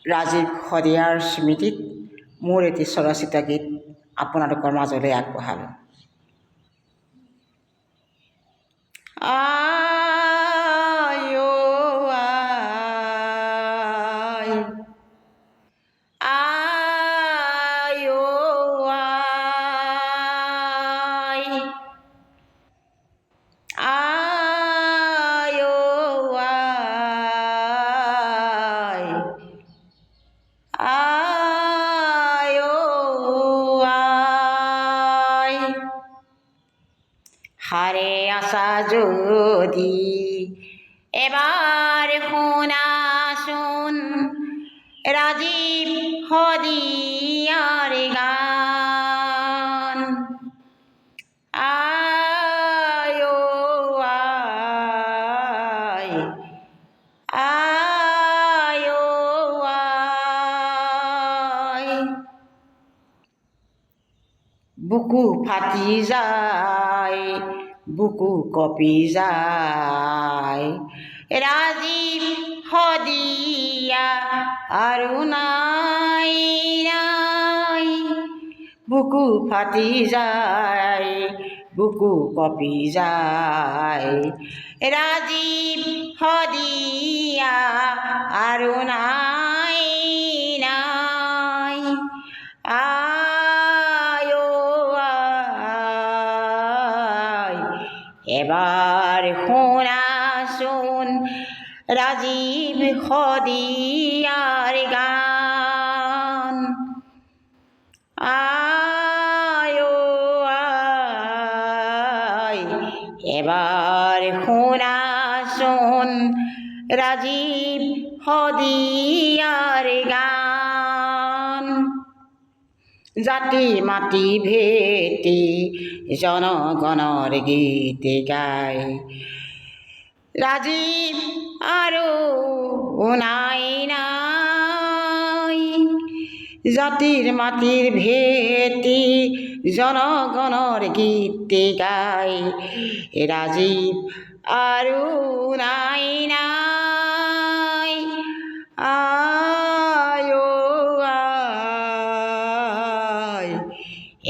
ৰাজীৱ শদিয়াৰ স্মৃতিত মোৰ এটি স্বৰচিত গীত আপোনালোকৰ মাজলৈ আগবঢ়ালোঁ। আই ঐ আই, আই ঐ আই, আই ঐ আই, আই ঐ আই। হারে আসা যদি এবার শোনাশুন রাজীব শদিয়ার গান। আয় ও আয়, আয় ও আয়। বুকু ফাটি যায়, বুকু কপি যায়, রাজীব শদিয়া আৰু নাই নাই। বুকু ফাটি যায়, বুকু কপি যায়, ৰাজীৱ শদিয়া আৰু নাই নাই। আই ও আই, এবাৰ শুনাচোন ৰাজীৱ শদিয়াৰ গান। আই ও আই, এবাৰ শুনাচোন ৰাজীৱ শদিয়াৰ গান। জাতি মাটি ভেটি জনগণৰ গীত গায়, ৰাজীৱ আৰু নাই নাই। জাতিৰ মাটিৰ ভেটি জনগণৰ গীত গায়, ৰাজীৱ আৰু নাই নাই। আই ও আই,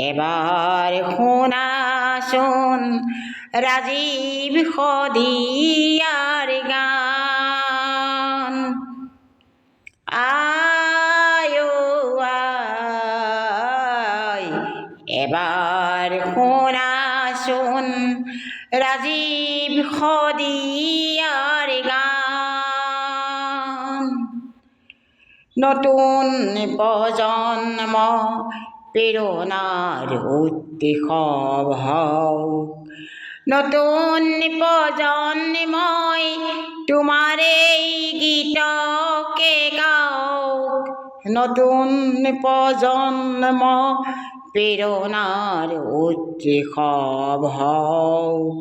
এবাৰ শুনাচোন ৰাজীৱ শদিয়াৰ গান। আই ও আই, এবাৰ শুনাচোন ৰাজীৱ শদিয়াৰ গান। নতুন প্ৰজন্ম প্ৰেৰণাৰ উৎস হওক, নতুন প্ৰজন্মই তোমাৰ এই গীতকে গাওক। নতুন প্ৰজন্ম প্ৰেৰণাৰ উৎস হওক,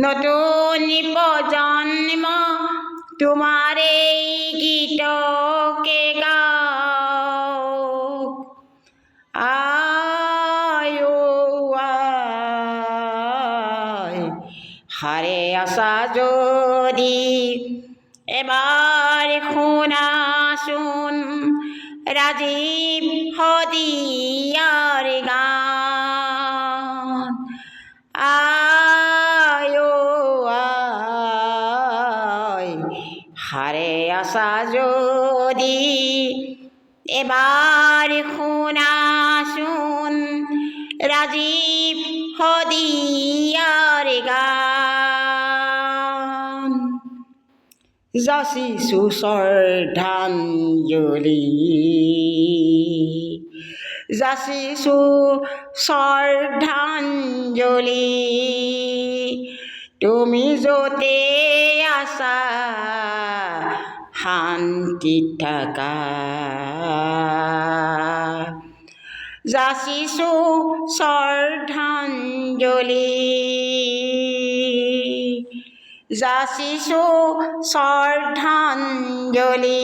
নতুন প্ৰজন্ম তোমাৰ এই গীতকে গাওক। আই ও আই, হারে আসা যদি এবার শুনাচোন রাজীব শদিয়ার গান। আয় ও আয়, হারে আসা যদি এবার শুনাচোন রাজীব শদিয়ার গান। যাচিছো শ্ৰদ্ধাঞ্জলি, যাচিছো শ্ৰদ্ধাঞ্জলি, তুমি য'তে আছা শান্তিত থাকা। যাচিছো শ্ৰদ্ধাঞ্জলি, যাচিছো শ্ৰদ্ধাঞ্জলি।